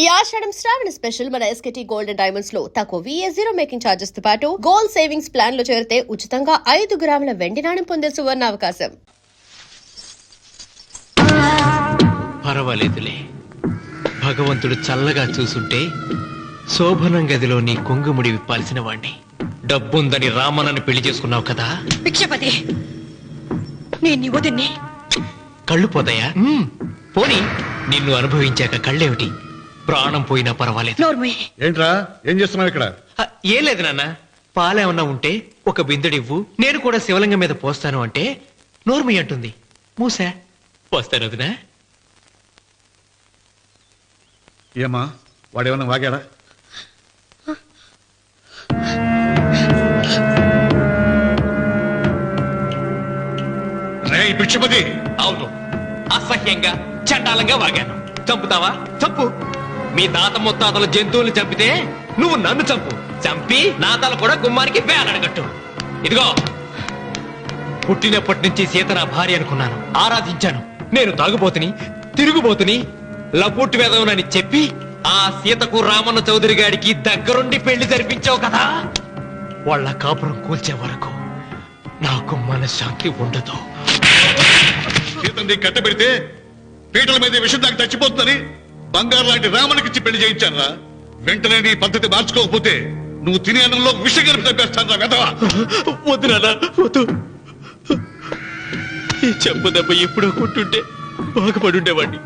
ఈ ఆషాఢం శ్రావణ స్పెషల్ మన ఎస్కేటీ gold and diamonds లో తక్కువ VA0 మేకింగ్ చార్జెస్ తో పాటు గోల్డ్ సేవింగ్స్ ప్లాన్ లో చేరితే ఉచితంగా 5 గ్రాముల వెండి నాణెం పొందే సువర్ణ అవకాశం. పర్వాలేదులే, భగవంతుడు చల్లగా చూసుంటే శోభనం గదిలో నీ కొంగుముడి విప్పాల్సిన వాణ్ణి. డబ్బుందని రామనని పెళ్లి చేసుకున్నావు కదా. భిక్షపతి, నేను వదిన్ని కళ్ళు పోతాయా? పోనీ, నిన్ను అనుభవించాక కళ్ళేమిటి? ప్రాణం పోయినా పర్వాలేదు. ఏంట్రా, ఏం చేస్తున్నావు ఇక్కడ? ఏం లేదు నాన్న, పాలేమన్నా ఉంటే ఒక బిందెడివ్వు, నేను కూడా శివలింగం మీద పోస్తాను అంటే నోర్మి అంటుంది. మూసా పోస్తాను వదినా. ఏమా, వాడేమన్నా వాగాడా? భిక్షపతి, అవును, అసహ్యంగా చండాలంగా వాగాను. చంపుతావా? చంపు. మీ తాత ముత్తాతలు జంతువులు చంపితే నువ్వు నన్ను చంపు. చంపి నా తల కూడా గుమ్మానికి వేలాడగట్టు. ఇదిగో, పుట్టినప్పటి నుంచి సీత నా భార్య అనుకున్నాను, ఆరాధించాను. నేను తాగుబోతుని, తిరుగుబోతుని, లపుట్టు వేదవునని చెప్పి ఆ సీతకు రామన్న చౌదరి గారికి దగ్గరుండి పెళ్లి జరిపించావు కదా. వాళ్ళ కాపురం కూల్చే వరకు నాకు మనశ్శాంతి ఉండదు. సీతని కట్టబెడితే పీటల మీద విషం దాకా చచ్చిపోతుందని బంగారు లాంటి రామునికిచ్చి పెళ్లి చేయించానురా. వెంటనే నీ పద్ధతి మార్చుకోకపోతే నువ్వు తినే అన్నంలో విషం కలిపి చంపేస్తాను. వెదవా, వద్దు నాన్న, వద్దు. ఈ చెప్పు దెబ్బ ఎప్పుడో కొట్టుంటే బాగుపడి ఉండేవాడిని.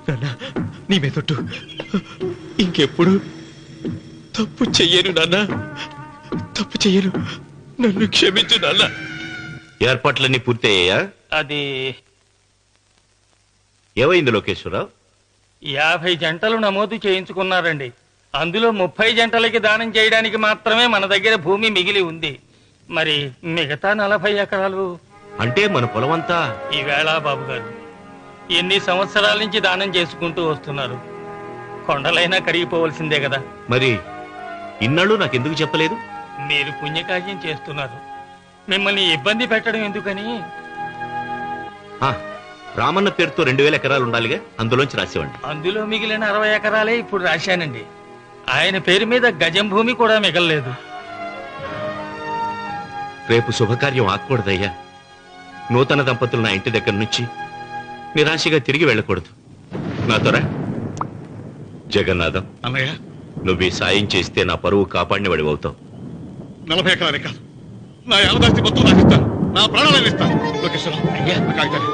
నాన్న, నీ మీదొట్టు, ఇంకెప్పుడు తప్పు చెయ్యను నాన్న, తప్పు చెయ్యను. నన్ను క్షమించు నాన్న. ఏర్పాట్లన్నీ పూర్తయ్యాయా? అది ఏమైంది లోకేశ్వరరావు? 50 జంటలు నమోదు చేయించుకున్నారండి. అందులో 30 జంటలకి దానం చేయడానికి మాత్రమే మన దగ్గర భూమి మిగిలి ఉంది. మరి మిగతా 40 ఎకరాలు అంటే మన పొలమంతా ఈవేళ బాబు గారు ఎన్ని సంవత్సరాల నుంచి దానం చేసుకుంటూ వస్తున్నారు. కొండలైనా కరిగిపోవలసిందే కదా. మరి ఇన్నాళ్ళు నాకెందుకు చెప్పలేదు? మీరు పుణ్యకార్యం చేస్తున్నారు, మిమ్మల్ని ఇబ్బంది పెట్టడం ఎందుకని. రామన్న పేరుతో 2000 ఎకరాలు ఉండాలిగా, అందులోంచి రాసేవాడి. అందులో మిగిలిన 60 ఎకరాలే ఇప్పుడు రాశానండి. ఆయన పేరు మీద గజం భూమి కూడా మిగలలేదు. రేపు శుభకార్యం ఆకూడదయ్యా. నూతన దంపతులు నా ఇంటి దగ్గర నుంచి నిరాశగా తిరిగి వెళ్ళకూడదు. నాతోరా జగన్నాథం. అన్నయ్య, నువ్వు ఈ సాయం చేస్తే నా పరువు కాపాడిన వాడివవుతావు. 40 ఎకరాలే కాదు, నా యావదాస్తి మొత్తం నాకు ఇస్తాను. నా ప్రాణాలను ఇస్తాను. లోకేశ్వరరావు, అయ్యా కాగితాలు.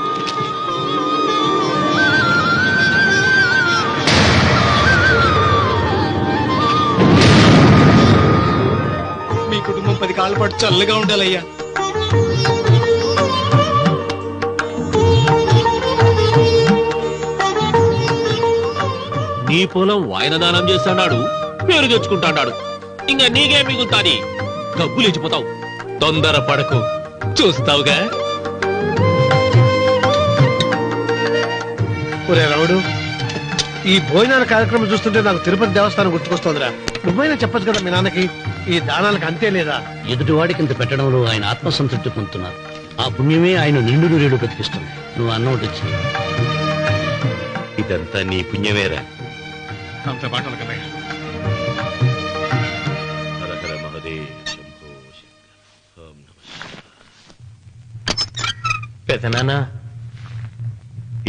మీ కుటుంబం 10 కాళ్ళ పాటు చల్లగా ఉండాలయ్యా. నీ పొలం వాయన దానం చేస్తాడు, పేరు తెచ్చుకుంటాడు. ఇంకా నీకే మిగులుతాది, డబ్బు లేచిపోతావు. తొందర పడకు, చూస్తావుగా. ఒరే రావుడు, ఈ భోజనాల కార్యక్రమం చూస్తుంటే నాకు తిరుపతి దేవస్థానం గుర్తుకొస్తోందిరా. నువ్వైనా చెప్పచ్చు కదా మీ నాన్నకి, ఈ దానాలకు అంతే లేదా? ఎదుటివాడికి ఇంత పెట్టడంలో ఆయన ఆత్మసంతృప్తి పొందుతున్నారు. ఆ పుణ్యమే ఆయన నిండు నూరేడు బ్రతికిస్తుంది. నువ్వు అన్నం వచ్చి ఇదంతా నీ పుణ్యమేరా. అంత మాటలు కన్నయ్య. హర హర మహదేవ్ శంభో శంకర. ఓం నమః. పెదనాన్న,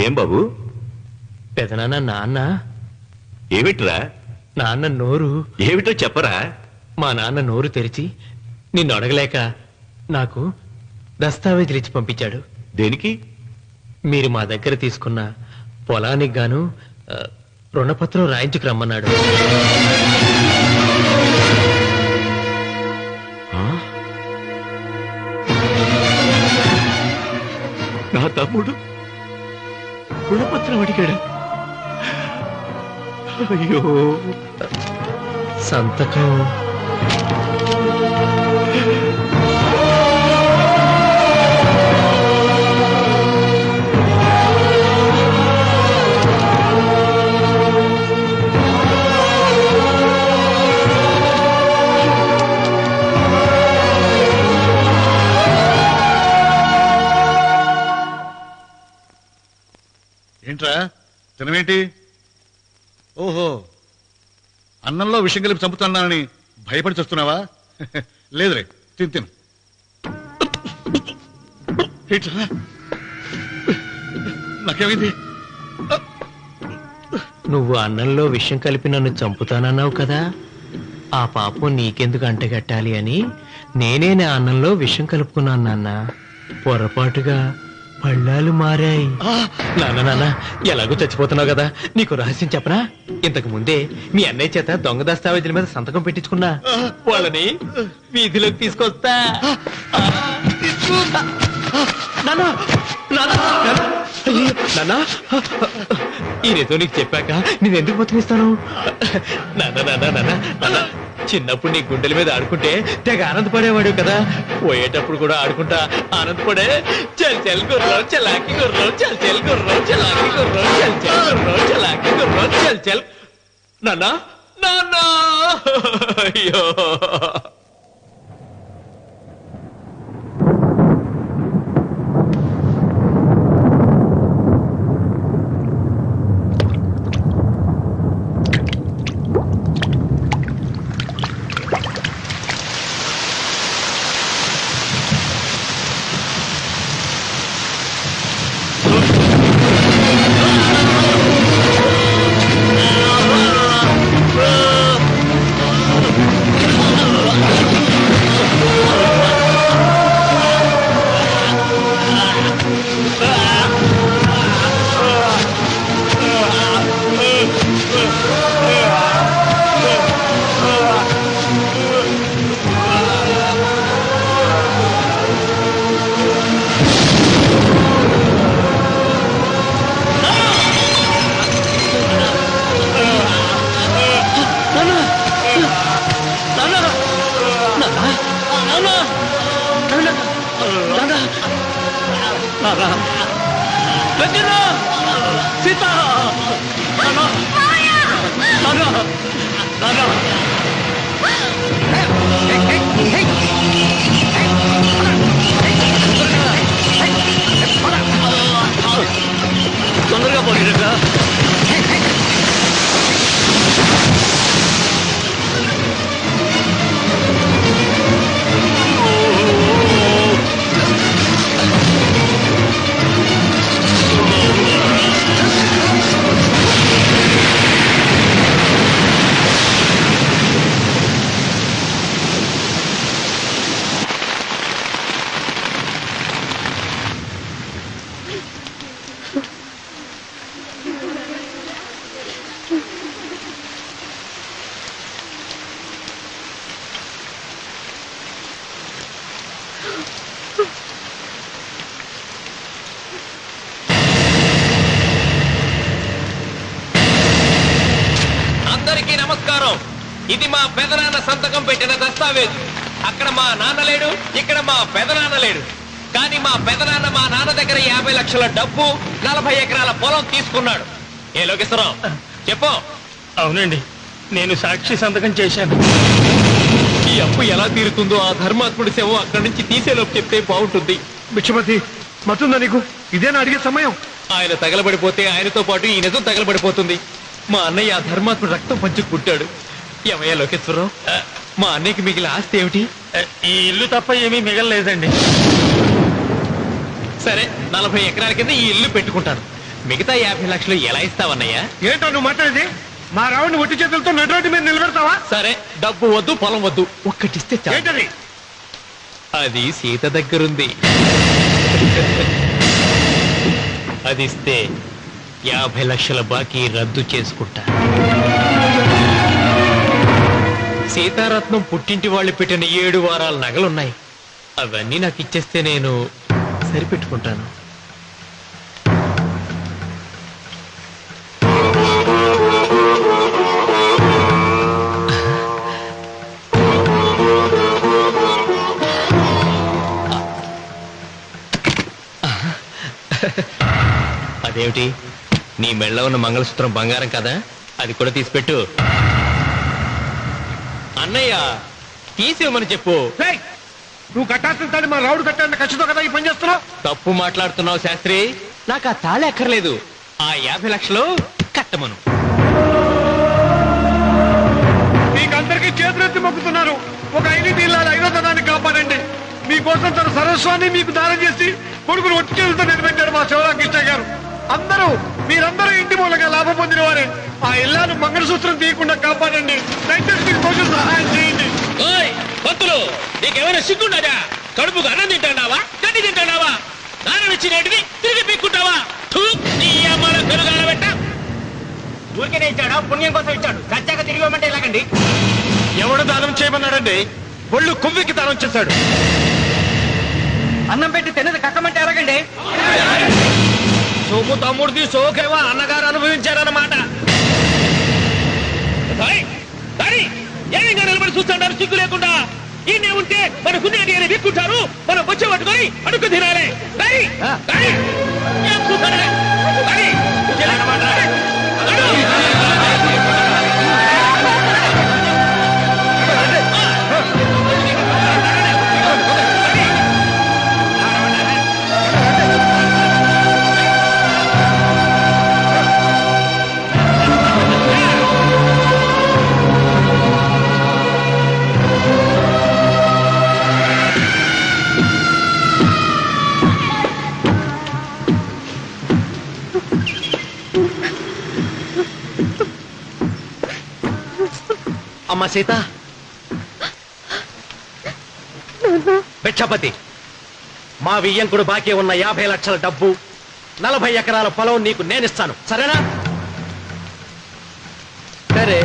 ఏం బాబు? పెదనాన్న, నాన్న. ఏమిట్రా? నాన్న నోరు. ఏమిటో చెప్పరా. మా నాన్న నోరు తెరిచి నిన్ను అడగలేక నాకు దస్తావేజీలు ఇచ్చి పంపించాడు. దేనికి? మీరు మా దగ్గర తీసుకున్న పొలానికి గాను రుణపత్రం రాయించుకు రమ్మన్నాడు. నా తమ్ముడు రుణపత్రం అడిగాడు. అయ్యో, సంతకం ఏంట్రా తినవేంటి? ఓహో, అన్నంలో విషం కలిపి చంపుతున్నానని భయపడి చస్తున్నావా? లేదురే, తిను. ఏంట్రా? నాకేమైంది? నువ్వు అన్నంలో విషం కలిపి నన్ను చంపుతానన్నావు కదా, ఆ పాపం నీకెందుకు అంటగట్టాలి అని నేనే నా అన్నంలో విషం కలుపుకున్నాను నాన్న. పొరపాటుగా పళ్ళాలు మారాయి. నాన్న ఎలాగో చచ్చిపోతున్నావు కదా, నీకు రహస్యం చెప్పనా? ఇంతకు ముందే మీ అన్నయ్య చేత దొంగ దస్తావేజీల మీద సంతకం పెట్టించుకున్నా. వాళ్ళని వీధిలోకి తీసుకొస్తా. నాన్న, ఈ రేతో నీకు చెప్పాక నేను ఎందుకు బతికిస్తాను? నాన్న, చిన్నప్పుడు నీ గుండెల మీద ఆడుకుంటే తెగ ఆనందపడేవాడు కదా, పోయేటప్పుడు కూడా ఆడుకుంటా ఆనందపడే. చల్ చల్ గుర్రం చలాకి గుర్రం, చల్ చల్ గుర్రం చలాకి గుర్రం, చల్ చల్ గుర్రం చలాకి గుర్రం, చల్ చల్. నాన్న, అయ్యో తొందరగా పోనీరా. అందరికీ నమస్కారం. ఇది మా పెదనాన్న సంతకం పెట్టిన దస్తావేజు. అక్కడ మా నాన్న లేడు, ఇక్కడ మా పెదనాన్న లేడు. కానీ మా పెదనాన్న మా నాన్న దగ్గర 50 లక్షల డబ్బు, 40 ఎకరాల పొలం తీసుకున్నాడు. ఏ లోకేశ్వరరావు చెప్పు. అవునండి, నేను సాక్షి సంతకం చేశాను. ఈ అప్పు ఎలా తీరుతుందో ఆ ధర్మాత్ముడి శవం అక్కడి నుంచి తీసేలోపు చెప్తే బాగుంటుంది. బిచ్చపతి, మతుందా నీకు? ఇదేనా అడిగే సమయం? ఆయన తగలబడిపోతే ఆయనతో పాటు ఈ నిజం తగలబడిపోతుంది. మా అన్నయ్య ఆ ధర్మాత్ముడు రక్తం పంచుకుంటాడు. ఏమయ్యా లోకేశ్వరరావు, మా అన్నయ్యకి మిగిలిన ఆస్తి ఏమిటి? ఈ ఇల్లు తప్ప ఏమీ మిగలలేదండి. సరే, 40 ఎకరాల కింద ఈ ఇల్లు పెట్టుకుంటాను. మిగతా 50 లక్షలు ఎలా ఇస్తావన్నయ్యా? ఏంటో నువ్వు మాట్లాడేది? మా రావుని ఒట్టి చేతులతో నడురోడ్డు మీద నిలబెడతావా? సరే, డబ్బు వద్దు, పొలం వద్దు, ఒక్కటిస్తే చాలు. ఏంటది? అది సీత దగ్గరుంది. అది ఇస్తే 50 లక్షల బాకీ రద్దు చేసుకుంటా. సీతారత్నం పుట్టింటి వాళ్ళు పెట్టిన 7 వారాల నగలున్నాయి. అవన్నీ నాకు ఇచ్చేస్తే నేను సరిపెట్టుకుంటాను. అదేమిటి, నీ మెళ్ళ ఉన్న మంగళసూత్రం బంగారం కదా, అది కూడా తీసిపెట్టు. అన్నయ్య తీసేమని చెప్పు. ఏయ్, నువ్వు కట్టాల్సిన మా రావుడు కట్టాలని ఖచ్చితంగా కదా ఈ పని చేస్తున్నావు. తప్పు మాట్లాడుతున్నావు శాస్త్రి. నాకు ఆ తాళి అక్కర్లేదు, ఆ 50 లక్షలు కట్టమను. కోసం తన సర్వస్వాన్ని మీకు దానం చేసి కొడుకును ఒట్టితో నిలబెట్టారు మా శివరామకృష్ణ గారు. మీరందరూ ఇంటి మూలంగా లాభం పొందిన వారే. ఆ ఇల్లాను మంగళసూత్రం తీయకుండా కాపాడండి. దయచేసి మీకు కొంచెం సహాయం చేయండి. భక్తులు నీకేమైనా సిగ్గుండదా? కడుపుకు అన్నం తింటాడావా, గడ్డి తింటాడావా? దానం ఇచ్చినట్టుని తిరిగి పీక్కుంటావా? నీ అమ్మాల కలుగాల పెట్ట. ఊరికేనే ఇచ్చాడా? పుణ్యం కోసం ఇచ్చాడు. చచ్చాక తిరిగి ఇవ్వమంటే ఎలాగండి? ఎవడు దానం చేయమన్నాడండి? ఒళ్ళు కొవ్వెక్కి దానం చేశాడు. అన్నం పెట్టి తిన్నది కక్కమంటే ఎలాగండి? సోము తమ్ముడిది సోకేవా అన్నగారు అనుభవించారన్నమాట. ఏమైనా నిలబడి చూస్తాడారు సిగ్గు లేకుండా. ఈయనే ఉంటే మన గుండె అని విక్కుంటారు. మనం వచ్చే పట్టుకొని అడుగు తినాలి. అమ్మ సీత, భిక్షపతి, మా వియ్యంకుడు బాకీ ఉన్న 50 లక్షల డబ్బు, 40 ఎకరాల పొలం నీకు నేనిస్తాను. సరేనా? సరే.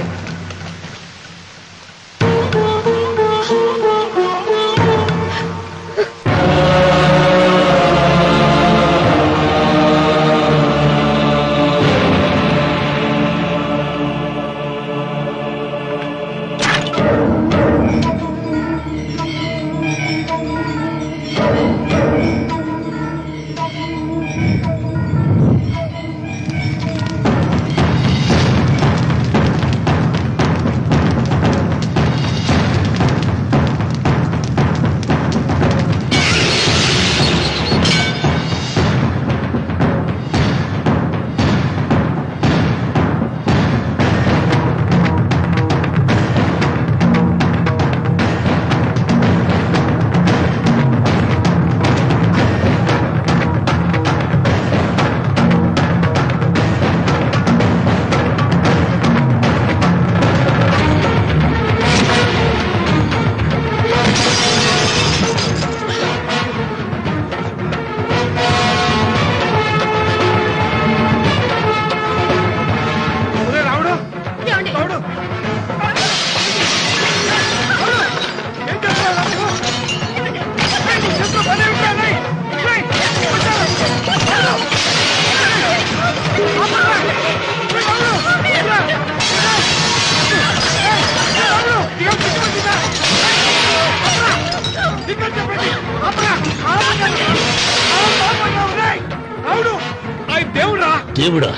దేవుడా?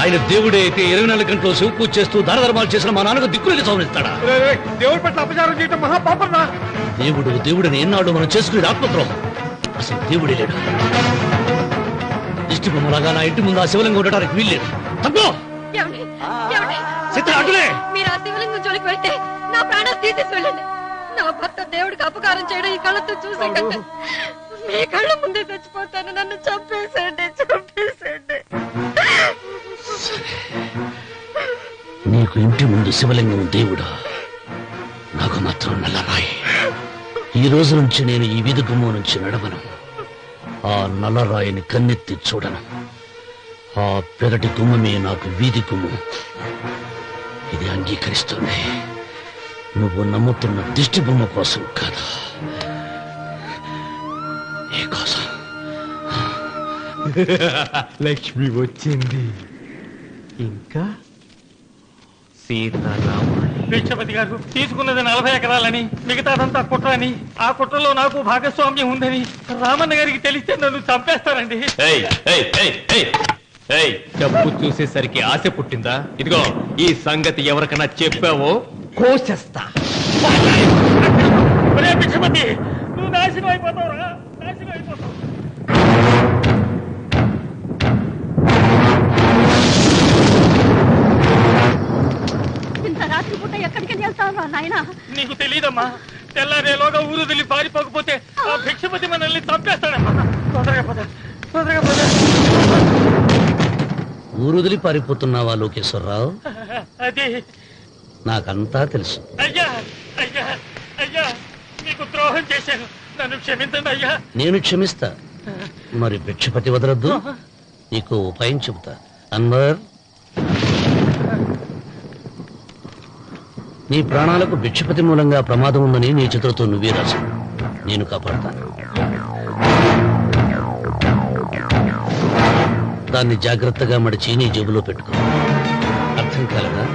ఆయన దేవుడే అయితే 24 గంటలు శివ పూజ చేస్తూ దానధర్మాలు చేసిన మా నాన్నకు దిక్కులకి సౌనిస్తాడా? దేవుడి పట్ల అపచారం చేయటం మహాపాపం. దేవుడిని ఎన్నాళ్ళు మనం చేసుకునే ఆత్మద్రోహం. అసలు దేవుడే లేడు. దిష్టి బొమ్మలాగా నా ఇంటి ముందు ఆ శివలింగం ఉండటానికి వీల్లేదు. తప్పో మీరు ఆ శివలింగం జోలికి వెళ్తే నా ప్రాణాలు తీసేసి వెళ్ళండి. నా భర్త దేవుడికి అపకారం చేయడం ఈ కళ్ళతో చూసే కంటే మీ కళ్ళ ముందే చచ్చిపోతాను. నన్ను చంపేసేయండి. నీకు ఇంటి ముందు శివలింగం దేవుడా, నాకు మాత్రం నల్లరాయి. ఈ రోజు నుంచి నేను ఈ వీధి గుమ్మం నుంచి నడవను. ఆ నల్లరాయిని కన్నెత్తి చూడను. ఆ పెరటి గుమ్మమే నాకు వీధి గుమ్మం. ఇది అంగీకరిస్తుంది. నువ్వు నమ్ముతున్న దిష్టి బొమ్మ కోసం కాదా, నీ కోసం. లక్ష్మి వచ్చింది. ఇంకా సీతారాముడు. భిక్షపతి గారు తీసుకున్నది 40 ఎకరాలని, మిగతాదంతా కుట్ర అని, ఆ కుట్రలో నాకు భాగస్వామ్యం ఉందని రామన్న గారికి తెలిస్తే నన్ను చంపేస్తారండి. డబ్బు చూసేసరికి ఆశ పుట్టిందా? ఇదిగో ఈ సంగతి ఎవరికైనా చెప్పావో కోసేస్తా. భిక్షపతి, నువ్వు నాశనం అయిపోతావురా, నాశనం అయిపోతావు. ఇంత రాత్రి పూట ఎక్కడికి వెళ్తావు నాయనా? నీకు తెలీదమ్మా, తెల్లారేలోగా ఊరు వదిలి పారిపోకపోతే ఆ భిక్షపతి మనల్ని చంపేస్తాడమ్మా. తొందరగా పద, తొందరగా పద. ఊరుదిలి పారిపోతున్నావా లోకేశ్వరరావు? అది నాకంతా తెలుసు. అయ్యా అయ్యా అయ్యా, మీకు ద్రోహం చేశాను, నన్ను క్షమించండి అయ్యా. నేను క్షమిస్తా, మరి భిక్షపతి వదలొద్దు. నీకు ఉపాయం చెబుతా. అన్వర్, నీ ప్రాణాలకు భిక్షపతి మూలంగా ప్రమాదం ఉందని నీ చేతులతో నువ్వే రాసు. నేను కాపాడతాను. దాన్ని జాగ్రత్తగా మడిచి నీ జేబులో పెట్టుకో. అర్థం కాలదా?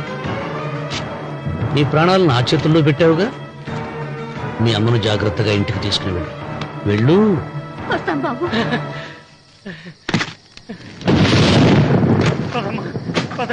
నీ ప్రాణాలను నా చేతుల్లో పెట్టావుగా. మీ అమ్మను జాగ్రత్తగా ఇంటికి తీసుకుని వెళ్ళు. వెళ్ళు. వస్తాం బాబు. పదమ్మా, పద.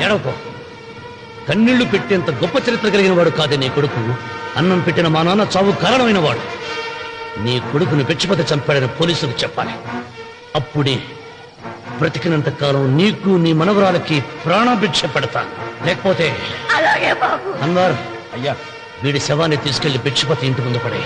ఎడవకో. కన్నీళ్లు పెట్టేంత గొప్ప చరిత్ర కలిగిన వాడు కాదే నీ కొడుకు. అన్నం పెట్టిన మా నాన్న చావు కారణమైన వాడు. నీ కొడుకుని భిక్షపతి చంపాడని పోలీసులకు చెప్పాలి. అప్పుడే బ్రతికినంత కాలం నీకు నీ మనవరాలకి ప్రాణభిక్ష పెడతాను. లేకపోతే అలాగే బాబు. అన్వర్, అయ్యా, వీడి శవాన్ని తీసుకెళ్లి భిక్షపతి ఇంటి ముందు పడే.